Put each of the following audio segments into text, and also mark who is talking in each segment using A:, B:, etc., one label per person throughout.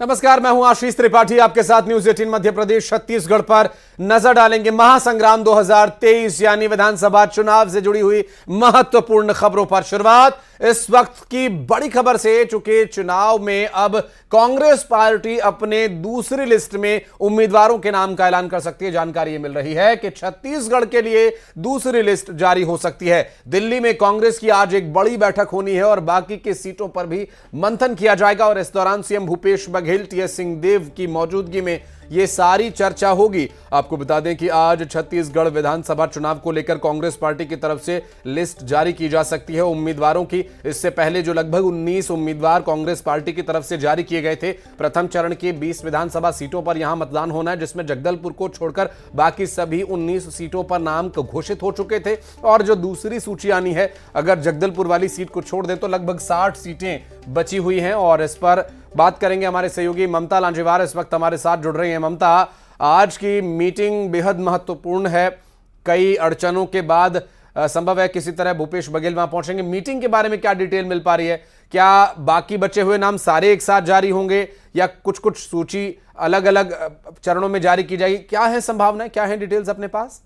A: नमस्कार, मैं हूं आशीष त्रिपाठी। आपके साथ न्यूज 18 मध्य प्रदेश छत्तीसगढ़ पर नजर डालेंगे। महासंग्राम 2023 यानी विधानसभा चुनाव से जुड़ी हुई महत्वपूर्ण खबरों पर शुरुआत इस वक्त की बड़ी खबर से। चूंकि चुनाव में अब कांग्रेस पार्टी अपने दूसरी लिस्ट में उम्मीदवारों के नाम का ऐलान कर सकती है। जानकारी ये मिल रही है कि छत्तीसगढ़ के लिए दूसरी लिस्ट जारी हो सकती है। दिल्ली में कांग्रेस की आज एक बड़ी बैठक होनी है और बाकी की सीटों पर भी मंथन किया जाएगा और इस दौरान सीएम भूपेश बघेल, टीएस सिंहदेव की मौजूदगी में ये सारी चर्चा होगी। आपको बता दें कि आज छत्तीसगढ़ विधानसभा चुनाव को लेकर कांग्रेस पार्टी की तरफ से लिस्ट जारी की जा सकती है उम्मीदवारों की। इससे पहले जो लगभग 19 उम्मीदवार कांग्रेस पार्टी की तरफ से जारी किए गए थे, प्रथम चरण की 20 विधानसभा सीटों पर यहां मतदान होना है, जिसमें जगदलपुर को छोड़कर बाकी सभी 19 सीटों पर नाम घोषित हो चुके थे। और जो दूसरी सूची आनी है, अगर जगदलपुर वाली सीट को छोड़ दें तो लगभग 60 सीटें बची हुई हैं और इस पर बात करेंगे। हमारे सहयोगी ममता लांजेवार इस वक्त हमारे साथ जुड़ रही हैं। ममता, आज की मीटिंग बेहद महत्वपूर्ण है। कई अड़चनों के बाद संभव है किसी तरह भूपेश बघेल वहां पहुंचेंगे। मीटिंग के बारे में क्या डिटेल मिल पा रही है? क्या बाकी बचे हुए नाम सारे एक साथ जारी होंगे या कुछ कुछ सूची अलग अलग चरणों में जारी की जाएगी? क्या है संभावना, क्या है डिटेल्स अपने पास?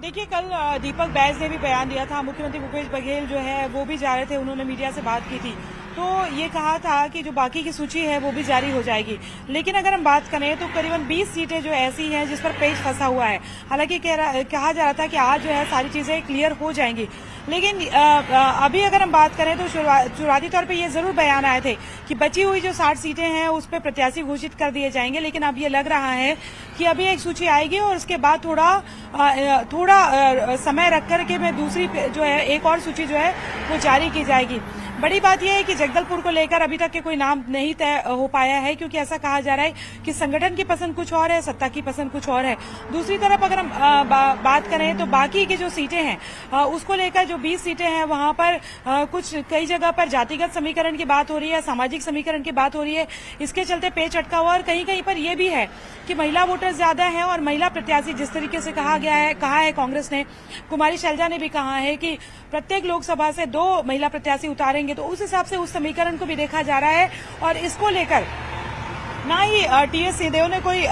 B: देखिए, कल दीपक बैज ने भी बयान दिया था। मुख्यमंत्री भूपेश बघेल जो है वो भी जा रहे थे, उन्होंने मीडिया से बात की थी, तो ये कहा था कि जो बाकी की सूची है वो भी जारी हो जाएगी। लेकिन अगर हम बात करें तो करीबन 20 सीटें जो ऐसी हैं जिस पर पेच फंसा हुआ है। हालांकि कहा जा रहा था कि आज जो है सारी चीजें क्लियर हो जाएंगी, लेकिन अभी अगर हम बात करें तो शुरुआती तौर पे ये जरूर बयान आए थे कि बची हुई जो 60 सीटें हैं उस पर प्रत्याशी घोषित कर दिए जाएंगे। लेकिन अब ये लग रहा है कि अभी एक सूची आएगी और उसके बाद थोड़ा समय रख करके मैं दूसरी जो है एक और सूची जो है वो जारी की जाएगी। बड़ी बात यह है कि जगदलपुर को लेकर अभी तक के कोई नाम नहीं तय हो पाया है, क्योंकि ऐसा कहा जा रहा है कि संगठन की पसंद कुछ और है, सत्ता की पसंद कुछ और है। दूसरी तरफ अगर हम बात करें तो बाकी की जो सीटें हैं उसको लेकर जो 20 सीटें हैं वहां पर कुछ कई जगह पर जातिगत समीकरण की बात हो रही है, सामाजिक समीकरण की बात हो रही है। इसके चलते पेच अटका हुआ और कहीं कहीं पर यह भी है कि महिला वोटर ज्यादा है और महिला प्रत्याशी जिस तरीके से कहा है कांग्रेस ने, कुमारी शैलजा ने भी कहा है कि प्रत्येक लोकसभा से 2 महिला प्रत्याशी उतारेंगे, तो उस हिसाब से उस समीकरण को भी देखा जा रहा है। और इसको लेकर ना ही टीएस सिंहदेव ने कोई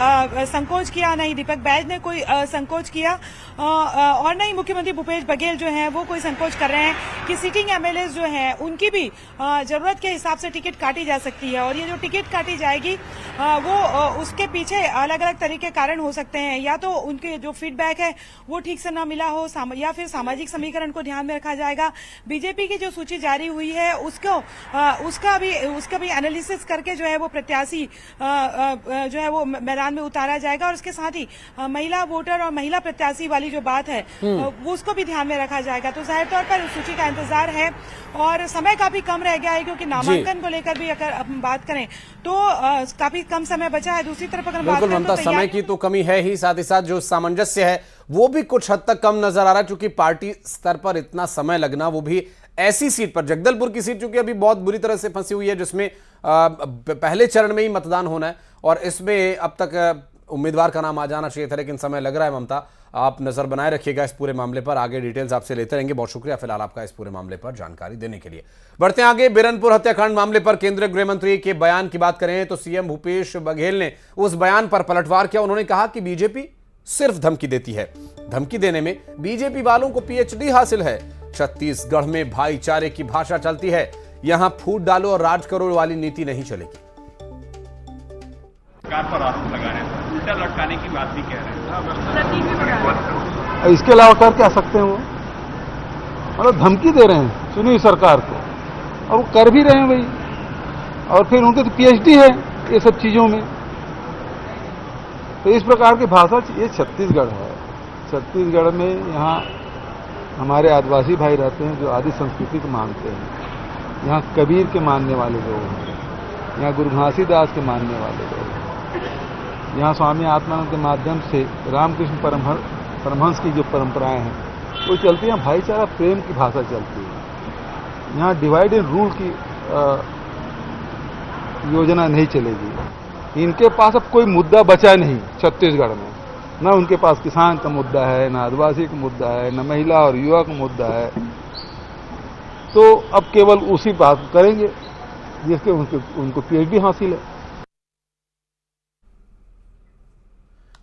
B: संकोच किया, ना ही दीपक बैज ने कोई संकोच किया और न ही मुख्यमंत्री भूपेश बघेल जो हैं वो कोई संकोच कर रहे हैं कि सिटिंग एमएलए जो हैं उनकी भी जरूरत के हिसाब से टिकट काटी जा सकती है। और ये जो टिकट काटी जाएगी वो उसके पीछे अलग अलग तरीके कारण हो सकते हैं। या तो उनके जो फीडबैक है वो ठीक से न मिला हो, या फिर सामाजिक समीकरण को ध्यान में रखा जाएगा। बीजेपी की जो सूची जारी हुई है उसका भी एनालिसिस करके जो है वो प्रत्याशी जो है वो मैदान में उतारा जाएगा। और उसके साथ ही महिला वोटर और महिला प्रत्याशी वाली जो बात है वो उसको भी ध्यान में रखा जाएगा। तो जाहिर तौर पर उस सूची का इंतजार है और समय काफी कम रह गया है, क्योंकि नामांकन को लेकर भी अगर हम बात करें तो काफी कम समय बचा है। दूसरी तरफ अगर बात करें तो
A: समय की तो कमी है ही, साथ ही साथ जो सामंजस्य है वो भी कुछ हद तक कम नजर आ रहा है, क्योंकि पार्टी स्तर पर इतना समय लगना, वो भी ऐसी सीट पर, जगदलपुर की सीट चूंकि अभी बहुत बुरी तरह से फंसी हुई है, जिसमें पहले चरण में ही मतदान होना है और इसमें अब तक उम्मीदवार का नाम आ जाना चाहिए था, लेकिन समय लग रहा है। ममता, आप नजर बनाए रखिएगा इस पूरे मामले पर, आगे डिटेल्स आपसे लेते रहेंगे। बहुत शुक्रिया फिलहाल आपका इस पूरे मामले पर जानकारी देने के लिए। बढ़ते हैं आगे। बिरनपुर हत्याकांड मामले पर केंद्रीय गृह मंत्री के बयान की बात करें तो सीएम भूपेश बघेल ने उस बयान पर पलटवार किया। उन्होंने कहा कि बीजेपी सिर्फ धमकी देती है, धमकी देने में बीजेपी वालों को पीएचडी हासिल है। छत्तीसगढ़ में भाईचारे की भाषा चलती है, यहां फूट डालो और राज करो वाली नीति नहीं चलेगी।
C: सरकार पर आरोप लगा रहे हैं, उल्टा लटकाने की बात भी कह रहे हैं।
D: इसके अलावा कर क्या सकते हैं? वो मतलब धमकी दे रहे हैं चुनी सरकार को और वो कर भी रहे हैं भाई। और फिर उनके तो पीएचडी है ये सब चीजों में। तो इस प्रकार की भाषा, ये छत्तीसगढ़ है। छत्तीसगढ़ में यहाँ हमारे आदिवासी भाई रहते हैं जो आदि संस्कृति को मानते हैं। यहाँ कबीर के मानने वाले लोग हैं, यहाँ गुरु घासीदास के मानने वाले लोग हैं, यहाँ स्वामी आत्मानंद के माध्यम से रामकृष्ण परमहंस की जो परंपराएं हैं वो चलती हैं। भाईचारा प्रेम की भाषा चलती है। यहाँ डिवाइड एंड रूल की योजना नहीं चलेगी। इनके पास अब कोई मुद्दा बचा नहीं छत्तीसगढ़ में। न उनके पास किसान का मुद्दा है, न आदिवासी का मुद्दा है, न महिला और युवा का मुद्दा है। तो अब केवल उसी बात करेंगे जिसके उनको पीएचडी हासिल है।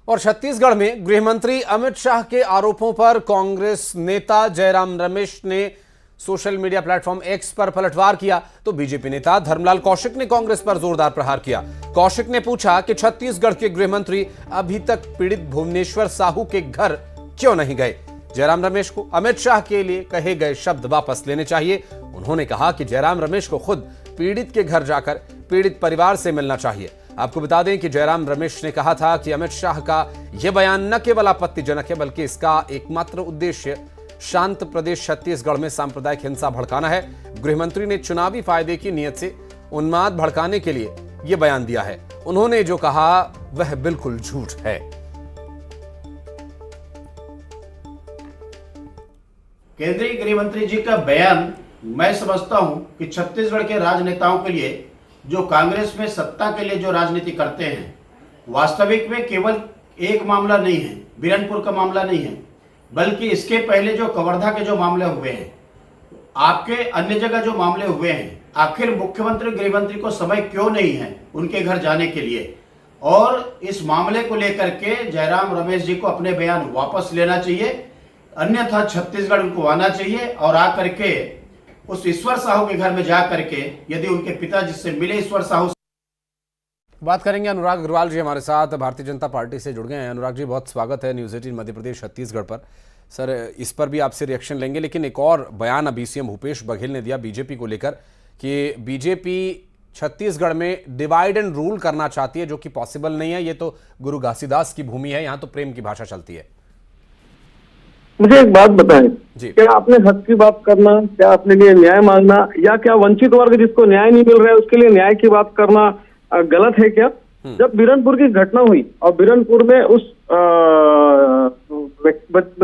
A: और छत्तीसगढ़ में गृहमंत्री अमित शाह के आरोपों पर कांग्रेस नेता जयराम रमेश ने सोशल मीडिया प्लेटफॉर्म एक्स पर पलटवार किया तो बीजेपी नेता धर्मलाल कौशिक ने कांग्रेस पर जोरदार प्रहार किया। कौशिक ने पूछा कि छत्तीसगढ़ के गृहमंत्री अभी तक पीड़ित भुवनेश्वर साहू के घर क्यों नहीं गए। जयराम रमेश को अमित शाह के लिए कहे गए शब्द वापस लेने चाहिए। उन्होंने कहा कि जयराम रमेश को खुद पीड़ित के घर जाकर पीड़ित परिवार से मिलना चाहिए। आपको बता दें कि जयराम रमेश ने कहा था कि अमित शाह का यह बयान न केवल आपत्तिजनक है बल्कि इसका एकमात्र उद्देश्य शांत प्रदेश छत्तीसगढ़ में सांप्रदायिक हिंसा भड़काना है। गृहमंत्री ने चुनावी फायदे की नीयत से उन्माद भड़काने के लिए यह बयान दिया है। उन्होंने जो कहा वह बिल्कुल झूठ है।
E: केंद्रीय गृह मंत्री जी का बयान मैं समझता हूं कि छत्तीसगढ़ के राजनेताओं के लिए जो कांग्रेस में सत्ता के लिए जो राजनीति करते हैं, वास्तविक में केवल एक मामला नहीं है, बिरनपुर का मामला नहीं है, बल्कि इसके पहले जो कवर्धा के जो मामले हुए हैं, आपके अन्य जगह जो मामले हुए हैं, आखिर मुख्यमंत्री गृह मंत्री को समय क्यों नहीं है उनके घर जाने के लिए। और इस मामले को लेकर के जयराम रमेश जी को अपने बयान वापस लेना चाहिए, अन्यथा छत्तीसगढ़ उनको आना चाहिए और आकर के उस ईश्वर साहू के घर में जा करके यदि उनके पिता जिससे मिले ईश्वर साहू।
A: बात करेंगे अनुराग अग्रवाल जी हमारे साथ भारतीय जनता पार्टी से जुड़ गए हैं। अनुराग जी, बहुत स्वागत है न्यूज़ 18 मध्य प्रदेश छत्तीसगढ़ पर। सर, इस पर भी आपसे रिएक्शन लेंगे, लेकिन एक और बयान अभी सीएम भूपेश बघेल ने दिया बीजेपी को लेकर कि बीजेपी छत्तीसगढ़ में डिवाइड एंड रूल करना चाहती है, जो कि पॉसिबल नहीं है। ये तो गुरु घासीदास की भूमि है, यहाँ तो प्रेम की भाषा चलती है।
F: मुझे एक बात बताएं,
A: जी।
F: क्या आपने हक की बात करना, क्या अपने लिए न्याय मांगना, या क्या वंचित वर्ग जिसको न्याय नहीं मिल रहा है उसके लिए न्याय की बात करना गलत है क्या? जब बिरनपुर की घटना हुई और बिरनपुर में उस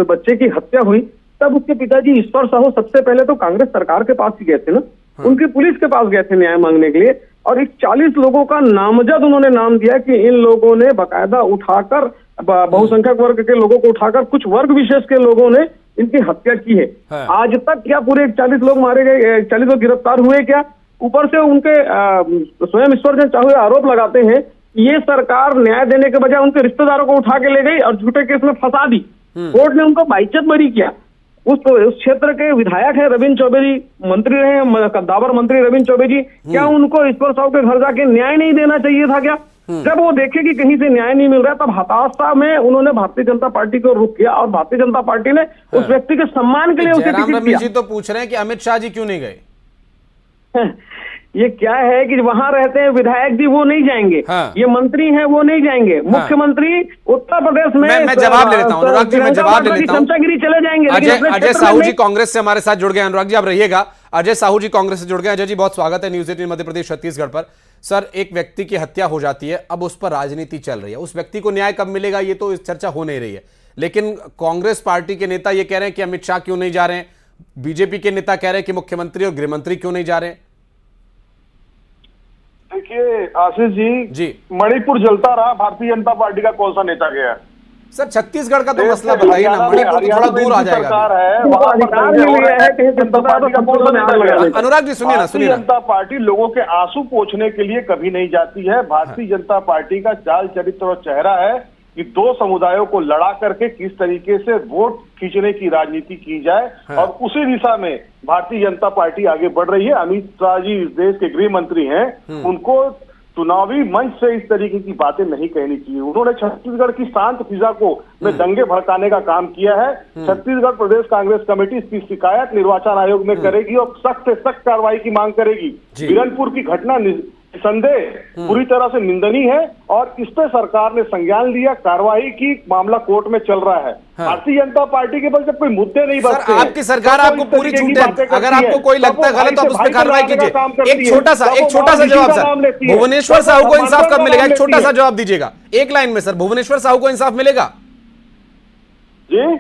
F: बच्चे की हत्या हुई, तब उसके पिताजी ईश्वर साहू सबसे पहले तो कांग्रेस सरकार के पास ही गए थे ना, उनकी पुलिस के पास गए थे न्याय मांगने के लिए। और इस 40 लोगों का नामजद उन्होंने नाम दिया कि इन लोगों ने बाकायदा उठाकर बहुसंख्यक वर्ग के लोगों को उठाकर कुछ वर्ग विशेष के लोगों ने इनकी हत्या की है। आज तक क्या पूरे 40 लोग मारे गए, 40 लोग गिरफ्तार हुए क्या? ऊपर से उनके स्वयं ईश्वर साहू आरोप लगाते हैं ये सरकार न्याय देने के बजाय उनके रिश्तेदारों को उठा के ले गई और झूठे केस में फंसा दी। कोर्ट ने उनको बाइज्जत बरी किया। उस क्षेत्र के विधायक है रविंद्र चौबे जी, मंत्री रहे कद्दावर मंत्री रविंद्र चौबे जी, क्या उनको ईश्वर साहू के घर जाके न्याय नहीं देना चाहिए था क्या? जब वो देखे कि कहीं से न्याय नहीं मिल रहा, तब हताशा में उन्होंने भारतीय जनता पार्टी को रुख किया और भारतीय जनता पार्टी ने उस व्यक्ति के सम्मान के लिए उसे टिकट दिया।
A: रमेश जी तो पूछ रहे हैं कि अमित शाह जी क्यों नहीं गए?
F: ये क्या है कि वहां रहते हैं विधायक जी, वो नहीं जाएंगे। ये मंत्री हैं, वो नहीं जाएंगे। मुख्यमंत्री उत्तर प्रदेश में
A: मैं जवाब ले लेता हूं अनुराग जी, मैं जवाब ले लेता हूं।
F: चमचागिरी चले जाएंगे।
A: अजय साहू जी कांग्रेस से हमारे साथ जुड़ गए। अनुराग जी आप रहिएगा। अजय साहू जी कांग्रेस से जुड़ गए। अजय जी, बहुत स्वागत है न्यूज़ 18 मध्य प्रदेश छत्तीसगढ़ पर। सर, एक व्यक्ति की हत्या हो जाती है, अब उस पर राजनीति चल रही है, उस व्यक्ति को न्याय कब मिलेगा ये तो चर्चा हो नहीं रही है, लेकिन कांग्रेस पार्टी के नेता ये कह रहे हैं कि अमित शाह क्यों नहीं जा रहे हैं, बीजेपी के नेता कह रहे हैं कि मुख्यमंत्री और गृहमंत्री क्यों नहीं जा रहे हैं।
G: देखिए आशीष जी, मणिपुर जलता रहा, भारतीय जनता पार्टी का कौन सा नेता गया?
A: सर, छत्तीसगढ़ का तो मसला बताइए ना, मणिपुर तो थोड़ा दूर आ जाएगा। अनुराग जी सुनिए ना, सुनिए।
G: जनता पार्टी लोगों के आंसू पोंछने के लिए कभी नहीं जाती है। भारतीय जनता पार्टी का चाल चरित्र और चेहरा है कि दो समुदायों को लड़ा करके किस तरीके से वोट खींचने की राजनीति की जाए, और उसी दिशा में भारतीय जनता पार्टी आगे बढ़ रही है। अमित शाह जी इस देश के गृह मंत्री हैं, उनको चुनावी मंच से इस तरीके की बातें नहीं कहनी चाहिए। उन्होंने छत्तीसगढ़ की शांत फिजा को में दंगे भड़काने का काम किया है। छत्तीसगढ़ प्रदेश कांग्रेस कमेटी इसकी शिकायत निर्वाचन आयोग में करेगी और सख्त से सख्त कार्रवाई की मांग करेगी। बिरनपुर की घटना संदेह पूरी तरह से निंदनीय है और इस पे सरकार ने संज्ञान लिया, कार्रवाई की, मामला कोर्ट में चल रहा है। भारतीय जनता पार्टी के पास जब कोई मुद्दे नहीं बचते,
A: आपकी सरकार आपको पूरी छूट है, अगर आपको कोई लगता है गलत तो आप उस पर कार्रवाई कीजिए। एक छोटा सा जवाब सर, भुवनेश्वर साहू को इंसाफ कब मिलेगा? एक छोटा सा जवाब दीजिएगा एक लाइन में सर, भुवनेश्वर साहू को इंसाफ मिलेगा?
G: जी,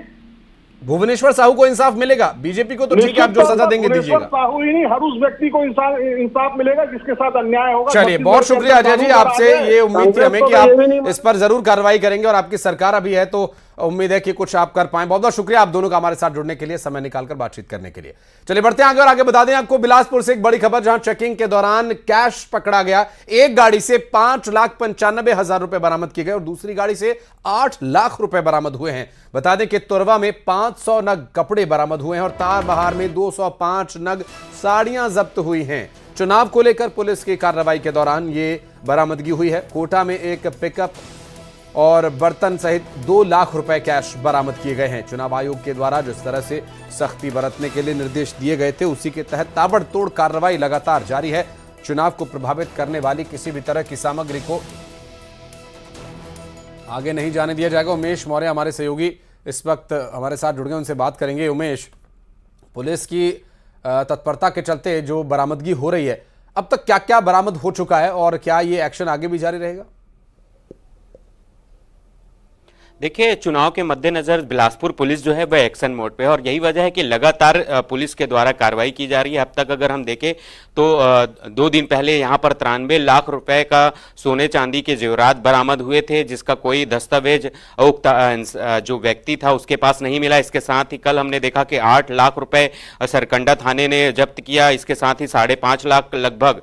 A: भुवनेश्वर साहू को इंसाफ मिलेगा? बीजेपी को तो ठीक है, आप जो सजा देंगे दीजिएगा।
G: साहू ही नहीं, हर उस व्यक्ति को इंसाफ मिलेगा जिसके साथ अन्याय होगा।
A: चलिए, बहुत शुक्रिया अजय जी, आपसे ये उम्मीद थी हमें कि आप इस पर जरूर कार्रवाई करेंगे और आपकी सरकार अभी है तो उम्मीद है कि कुछ आप कर पाएं। बहुत बहुत शुक्रिया आप दोनों का हमारे साथ जुड़ने के लिए, समय निकालकर बातचीत करने के लिए। चलिए बढ़ते हैं आगे और आगे बता दें आपको बिलासपुर से एक बड़ी खबर, जहां चेकिंग के दौरान कैश पकड़ा गया। एक गाड़ी से 5,95,000 रुपए बरामद किए गए और दूसरी गाड़ी से 8 लाख रुपए बरामद हुए हैं। बता दें कि तुरवा में 500 नग कपड़े बरामद हुए हैं और तारबहार में 205 नग साड़ियां जब्त हुई हैं। चुनाव को लेकर पुलिस की कार्रवाई के दौरान ये बरामदगी हुई है। कोटा में एक पिकअप और बर्तन सहित 2 लाख रुपए कैश बरामद किए गए हैं। चुनाव आयोग के द्वारा जिस तरह से सख्ती बरतने के लिए निर्देश दिए गए थे, उसी के तहत ताबड़तोड़ कार्रवाई लगातार जारी है। चुनाव को प्रभावित करने वाली किसी भी तरह की सामग्री को आगे नहीं जाने दिया जाएगा। उमेश मौर्य हमारे सहयोगी इस वक्त हमारे साथ जुड़ गए, उनसे बात करेंगे। उमेश, पुलिस की तत्परता के चलते जो बरामदगी हो रही है, अब तक क्या क्या बरामद हो चुका है और क्या ये एक्शन आगे भी जारी रहेगा?
H: देखिए, चुनाव के मद्देनजर बिलासपुर पुलिस जो है वह एक्शन मोड पे है और यही वजह है कि लगातार पुलिस के द्वारा कार्रवाई की जा रही है। अब तक अगर हम देखें तो 2 दिन पहले यहां पर 93 लाख रुपए का सोने चांदी के जेवरात बरामद हुए थे, जिसका कोई दस्तावेज उक्त जो व्यक्ति था उसके पास नहीं मिला। इसके साथ ही कल हमने देखा कि 8 लाख रुपए सरकंडा थाने ने जब्त किया। इसके साथ ही 5.5 लाख लगभग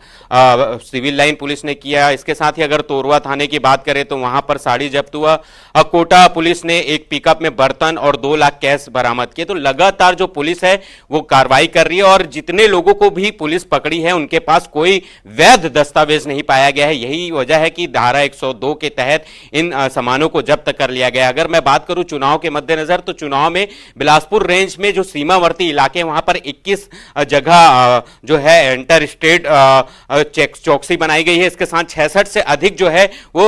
H: सिविल लाइन पुलिस ने किया। इसके साथ ही अगर तोरवा थाने की बात करें तो वहां पर साड़ी जब्त हुआ। कोटा पुलिस ने एक पिकअप में बर्तन और 2 लाख कैश बरामद किए। तो लगातार जो पुलिस है वो कार्रवाई कर रही है और जितने लोगों को भी पुलिस पकड़ी है उनके पास कोई वैध दस्तावेज नहीं पाया गया है। यही वजह है कि धारा 102 के तहत इन सामानों को जब्त कर लिया गया। अगर मैं बात करूं चुनाव के मद्देनजर, तो चुनाव में बिलासपुर रेंज में जो सीमावर्ती इलाके वहां पर 21 जगह जो है इंटर स्टेट चौकसी बनाई गई है। इसके साथ 66 से अधिक जो है वो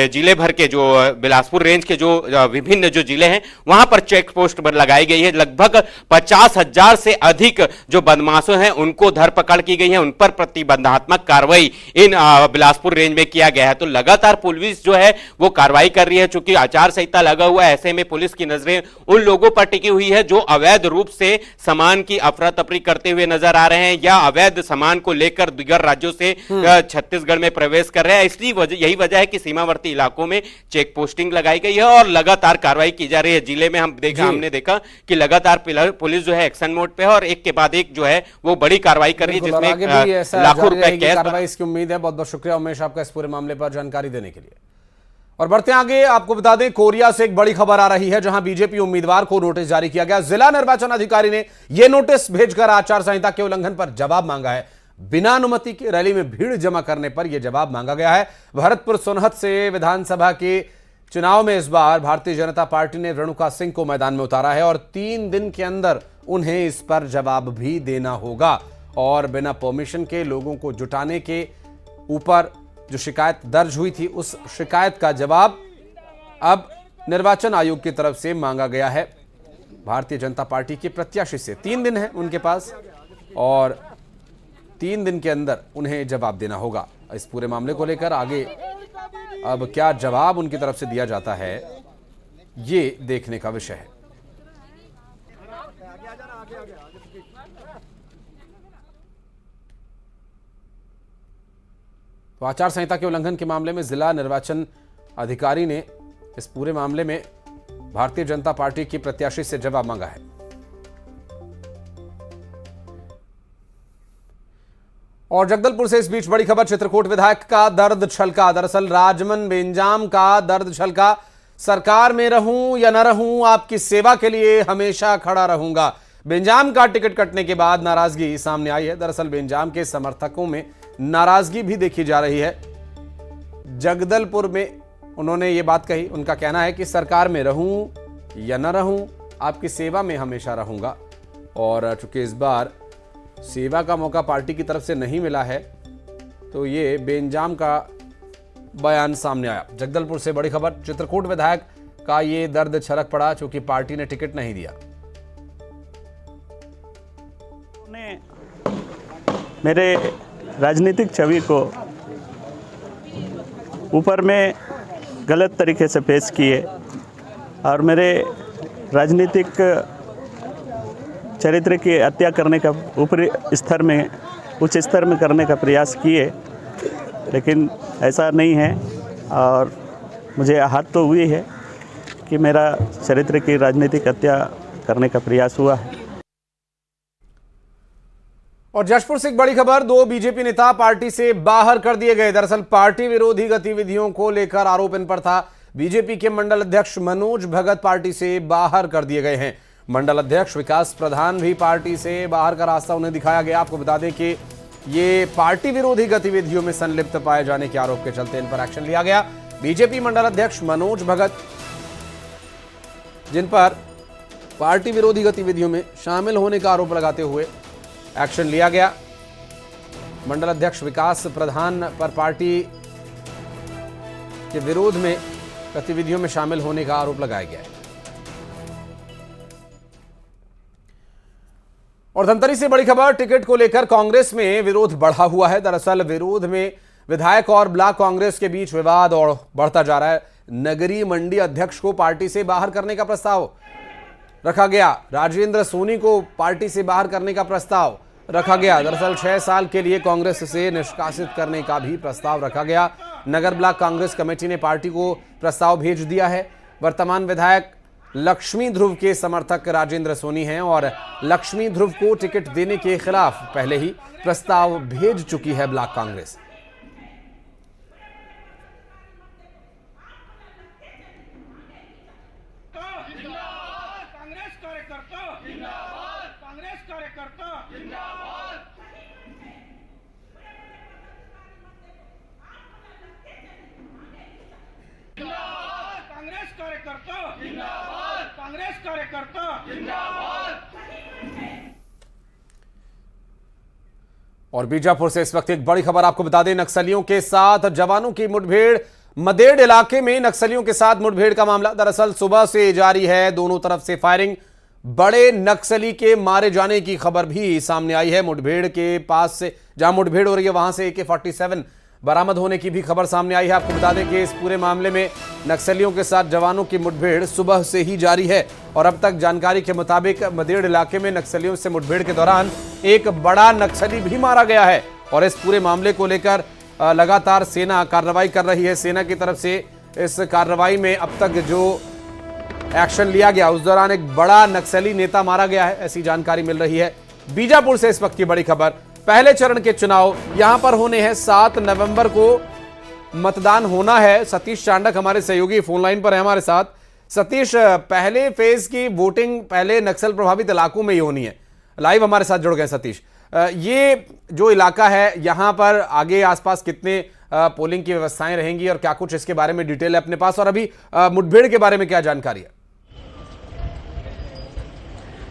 H: जिले भर के जो बिलासपुर रेंज के जो विभिन्न जो जिले हैं वहां पर चेक पोस्ट पर लगाई गई है। लगभग 50,000 से अधिक जो बदमाशों हैं उनको धरपकड़ की गई है, उन पर प्रतिबंधात्मक कार्रवाई इन बिलासपुर रेंज में किया गया है। तो लगातार पुलिस जो है वो कार्रवाई कर रही है। चूंकि आचार संहिता लगा हुआ है, ऐसे में पुलिस की नजरें उन लोगों पर टिकी हुई है जो अवैध रूप से सामान की अफरा तफरी करते हुए नजर आ रहे हैं या अवैध सामान को लेकर दीगर राज्यों से छत्तीसगढ़ में प्रवेश कर रहे हैं। इसलिए यही वजह है कि सीमावर्ती इलाकों में चेक पोस्टिंग लगाई गई है और लगातार कार्रवाई की जा रही है। जिले में हमने देखा कि लगातार पुलिस जो है एक्शन मोड पे है और एक के बाद एक जो है वो बड़ी कार्रवाई कर रही है, जिसमें लाखों रुपए कैश
A: कार्रवाई इसकी उम्मीद है। बहुत बहुत शुक्रिया उमेश आपका इस पूरे मामले पर जानकारी देने के लिए। और बढ़ते आगे, आपको बता दें कोरिया से एक बड़ी खबर आ रही है, जहां बीजेपी उम्मीदवार को नोटिस जारी किया गया। जिला निर्वाचन अधिकारी ने यह नोटिस भेजकर आचार संहिता के उल्लंघन पर जवाब मांगा है। बिना अनुमति के रैली में भीड़ जमा करने पर यह जवाब मांगा गया है। भरतपुर सोनहत से विधानसभा के चुनाव में इस बार भारतीय जनता पार्टी ने रेणुका सिंह को मैदान में उतारा है और 3 दिन के अंदर उन्हें इस पर जवाब भी देना होगा। और बिना परमिशन के लोगों को जुटाने के ऊपर जो शिकायत दर्ज हुई थी, उस शिकायत का जवाब अब निर्वाचन आयोग की तरफ से मांगा गया है। भारतीय जनता पार्टी के प्रत्याशी से 3 दिन है उनके पास और 3 दिन के अंदर उन्हें जवाब देना होगा। इस पूरे मामले को लेकर आगे अब क्या जवाब उनकी तरफ से दिया जाता है, ये देखने का विषय है। तो आचार संहिता के उल्लंघन के मामले में जिला निर्वाचन अधिकारी ने इस पूरे मामले में भारतीय जनता पार्टी की प्रत्याशी से जवाब मांगा है। और जगदलपुर से इस बीच बड़ी खबर, चित्रकूट विधायक का दर्द छलका। दरअसल राजमन बेंजाम का दर्द छलका। सरकार में रहूं या न रहूं, आपकी सेवा के लिए हमेशा खड़ा रहूंगा। बेंजाम का टिकट कटने के बाद नाराजगी सामने आई है। दरअसल बेंजाम के समर्थकों में नाराजगी भी देखी जा रही है। जगदलपुर में उन्होंने ये बात कही। उनका कहना है कि सरकार में रहूं या न रहूं, आपकी सेवा में हमेशा रहूंगा। और चूंकि इस बार सेवा का मौका पार्टी की तरफ से नहीं मिला है, तो ये बेंजाम का बयान सामने आया। जगदलपुर से बड़ी खबर, चित्रकूट विधायक का ये दर्द छलक पड़ा चूंकि पार्टी ने टिकट नहीं दिया।
I: मेरे राजनीतिक छवि को ऊपर में गलत तरीके से पेश किए और मेरे राजनीतिक चरित्र की हत्या करने का ऊपरी स्तर में, उच्च स्तर में करने का प्रयास किए, लेकिन ऐसा नहीं है और मुझे आहत तो हुई है। कि मेरा चरित्र की राजनीतिक हत्या करने का प्रयास हुआ है।
A: और जशपुर से एक बड़ी खबर, 2 बीजेपी नेता पार्टी से बाहर कर दिए गए। दरअसल पार्टी विरोधी गतिविधियों को लेकर आरोप इन पर था। बीजेपी के मंडल अध्यक्ष मनोज भगत पार्टी से बाहर कर दिए गए हैं। मंडल अध्यक्ष विकास प्रधान भी पार्टी से बाहर का रास्ता उन्हें दिखाया गया। आपको बता दें कि ये पार्टी विरोधी गतिविधियों में संलिप्त पाए जाने के आरोप के चलते इन पर एक्शन लिया गया। बीजेपी मंडल अध्यक्ष मनोज भगत, जिन पर पार्टी विरोधी गतिविधियों में शामिल होने का आरोप लगाते हुए एक्शन लिया गया। मंडल अध्यक्ष विकास प्रधान पर पार्टी के विरोध में गतिविधियों में शामिल होने का आरोप लगाया गया है। और धमतरी से बड़ी खबर, टिकट को लेकर कांग्रेस में विरोध बढ़ा हुआ है। दरअसल विरोध में विधायक और ब्लॉक कांग्रेस के बीच विवाद और बढ़ता जा रहा है। नगरीय मंडी अध्यक्ष को पार्टी से बाहर करने का प्रस्ताव रखा गया। राजेंद्र सोनी को पार्टी से बाहर करने का प्रस्ताव रखा गया। दरअसल 6 साल के लिए कांग्रेस से निष्कासित करने का भी प्रस्ताव रखा गया। नगर ब्लॉक कांग्रेस कमेटी ने पार्टी को प्रस्ताव भेज दिया है। वर्तमान विधायक लक्ष्मी ध्रुव के समर्थक राजेंद्र सोनी हैं और लक्ष्मी ध्रुव को टिकट देने के खिलाफ पहले ही प्रस्ताव भेज चुकी है ब्लॉक कांग्रेस।
C: कांग्रेस कार्यकर्ता जिंदाबाद।
A: और बीजापुर से इस वक्त एक बड़ी खबर आपको बता दें, नक्सलियों के साथ जवानों की मुठभेड़। मदेड़ इलाके में नक्सलियों के साथ मुठभेड़ का मामला दरअसल सुबह से जारी है। दोनों तरफ से फायरिंग, बड़े नक्सली के मारे जाने की खबर भी सामने आई है। मुठभेड़ के पास से जहां मुठभेड़ हो रही है वहां से AK-47 बरामद होने की भी खबर सामने आई है। आपको बता दें कि इस पूरे मामले में नक्सलियों के साथ जवानों की मुठभेड़ सुबह से ही जारी है और अब तक जानकारी के मुताबिक मदेड़ इलाके में नक्सलियों से मुठभेड़ के दौरान एक बड़ा नक्सली भी मारा गया है। और इस पूरे मामले को लेकर लगातार सेना कार्रवाई कर रही है। सेना की तरफ से इस कार्रवाई में अब तक जो एक्शन लिया गया उस दौरान एक बड़ा नक्सली नेता मारा गया है, ऐसी जानकारी मिल रही है। बीजापुर से इस वक्त की बड़ी खबर, पहले चरण के चुनाव यहां पर होने हैं। 7 नवंबर को मतदान होना है। सतीश चांडक हमारे सहयोगी फोन लाइन पर है हमारे साथ। सतीश, पहले फेज की वोटिंग पहले नक्सल प्रभावित इलाकों में ही होनी है। लाइव हमारे साथ जुड़ गए सतीश। ये जो इलाका है यहां पर आगे आसपास कितने पोलिंग की व्यवस्थाएं रहेंगी और क्या कुछ इसके बारे में डिटेल है अपने पास, और अभी मुठभेड़ के बारे में क्या जानकारी है?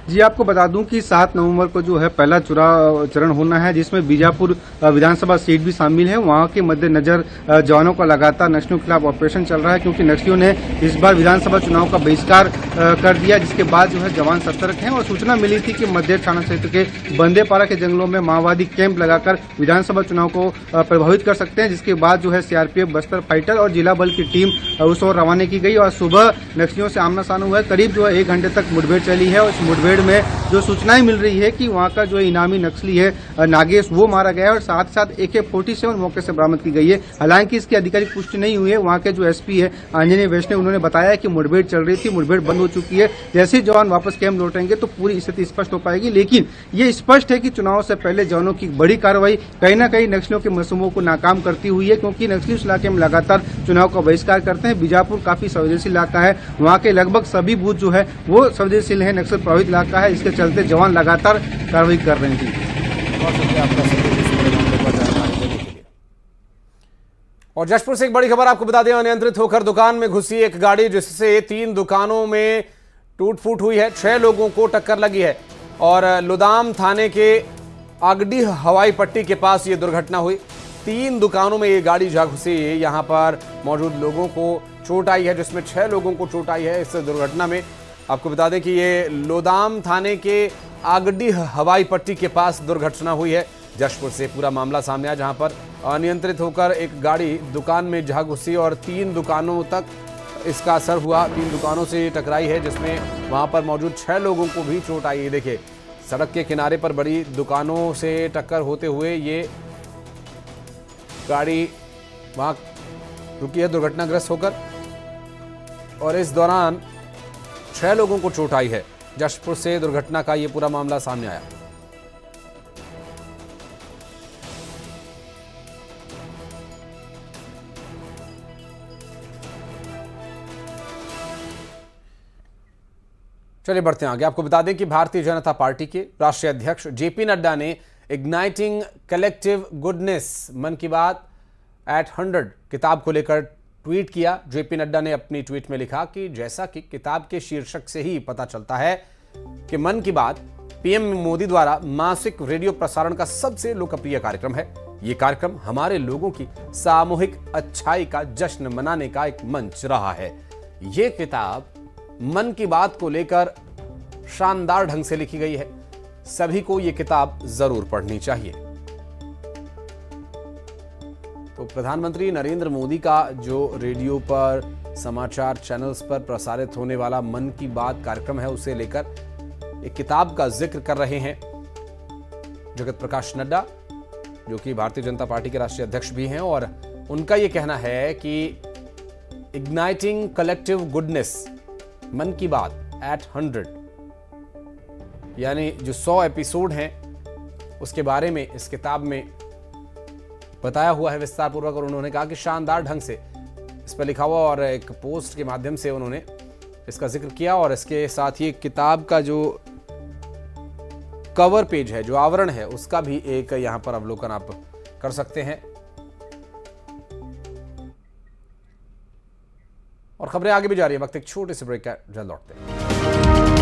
J: जी, आपको बता दूं कि 7 नवंबर को जो है पहला चरण होना है, जिसमें बीजापुर विधानसभा सीट भी शामिल है। वहां के मद्देनजर जवानों का लगातार नक्सलियों के खिलाफ ऑपरेशन चल रहा है, क्योंकि नक्सलियों ने इस बार विधानसभा चुनाव का बहिष्कार कर दिया, जिसके बाद जो है जवान सतर्क हैं। और सूचना मिली थी कि मध्य थाना क्षेत्र के बंदेपारा के जंगलों में माओवादी कैंप लगाकर विधानसभा चुनाव को प्रभावित कर सकते हैं, जिसके बाद जो है CRPF बस्तर फाइटर और जिला बल की टीम उस ओर रवाना की गई और सुबह नक्सलियों से आमना सामना हुआ है। करीब जो है 1 घंटे तक मुठभेड़ चली है और इस मुठभेड़ में जो सूचनाएं मिल रही है कि वहां का जो इनामी नक्सली है नागेश, वो मारा गया है और साथ साथ AK-47 मौके से बरामद की गई है। हालांकि इसकी आधिकारिक पुष्टि नहीं हुई है। वहां के जो SP है आंजनेय वैष्णव, उन्होंने बताया कि मुठभेड़ चल रही थी, मुठभेड़ बंद हो चुकी है। जैसे ही जवान वापस कैंप लौटेंगे तो पूरी स्थिति स्पष्ट हो पाएगी। लेकिन ये स्पष्ट है कि चुनाव से पहले जवानों की बड़ी कार्रवाई कहीं न कहीं नक्सलियों के मंसूबों को नाकाम करती हुई है, क्योंकि नक्सली उस इलाके में लगातार चुनाव का बहिष्कार करते हैं। बीजापुर काफी संवेदनशील इलाका है, वहाँ के लगभग सभी बूथ जो है वो संवेदनशील है, नक्सल प्रभावित इलाका है। इसके चलते जवान लगातार कार्रवाई कर रहे हैं।
A: और जशपुर से एक बड़ी खबर आपको बता दें, अनियंत्रित होकर दुकान में घुसी एक गाड़ी, जिससे 3 दुकानों में टूट फूट हुई है। 6 लोगों को टक्कर लगी है और लुदाम थाने के आगडीह हवाई पट्टी के पास ये दुर्घटना हुई। 3 दुकानों में ये गाड़ी जा घुसी। यहां पर मौजूद लोगों को चोट आई है, जिसमें 6 लोगों को चोट आई है इस दुर्घटना में। आपको बता दें कि ये लोदाम थाने के आगडीह हवाई पट्टी के पास दुर्घटना हुई है। जशपुर से पूरा मामला सामने आया, जहां पर अनियंत्रित होकर एक गाड़ी दुकान में जा घुसी और 3 दुकानों तक इसका असर हुआ। 3 दुकानों से टकराई है, जिसमें वहां पर मौजूद 6 लोगों को भी चोट आई है। देखिए, सड़क के किनारे पर बड़ी दुकानों से टक्कर होते हुए ये गाड़ी वहां रुकी है दुर्घटनाग्रस्त होकर। और इस दौरान 6 लोगों को चोट आई है। जशपुर से दुर्घटना का यह पूरा मामला सामने आया। चलिए बढ़ते हैं आगे। आपको बता दें कि भारतीय जनता पार्टी के राष्ट्रीय अध्यक्ष जेपी नड्डा ने इग्नाइटिंग कलेक्टिव गुडनेस मन की बात एट 100 किताब को लेकर ट्वीट किया। जेपी नड्डा ने अपनी ट्वीट में लिखा कि जैसा कि किताब के शीर्षक से ही पता चलता है कि मन की बात पीएम मोदी द्वारा मासिक रेडियो प्रसारण का सबसे लोकप्रिय कार्यक्रम है। ये कार्यक्रम हमारे लोगों की सामूहिक अच्छाई का जश्न मनाने का एक मंच रहा है। ये किताब मन की बात को लेकर शानदार ढंग से लिखी गई है। सभी को यह किताब जरूर पढ़नी चाहिए। तो प्रधानमंत्री नरेंद्र मोदी का जो रेडियो पर समाचार चैनल्स पर प्रसारित होने वाला मन की बात कार्यक्रम है, उसे लेकर एक किताब का जिक्र कर रहे हैं जगत प्रकाश नड्डा, जो कि भारतीय जनता पार्टी के राष्ट्रीय अध्यक्ष भी हैं। और उनका यह कहना है कि इग्नाइटिंग कलेक्टिव गुडनेस मन की बात एट 100 यानी जो 100 एपिसोड हैं उसके बारे में इस किताब में बताया हुआ है विस्तार पूर्वक। और उन्होंने कहा कि शानदार ढंग से इस पर लिखा हुआ और एक पोस्ट के माध्यम से उन्होंने इसका जिक्र किया। और इसके साथ ही किताब का जो कवर पेज है, जो आवरण है, उसका भी एक यहां पर अवलोकन आप कर सकते हैं। और खबरें आगे भी जा रही है। वक्त एक छोटे से ब्रेक का, जल्द लौटते हैं।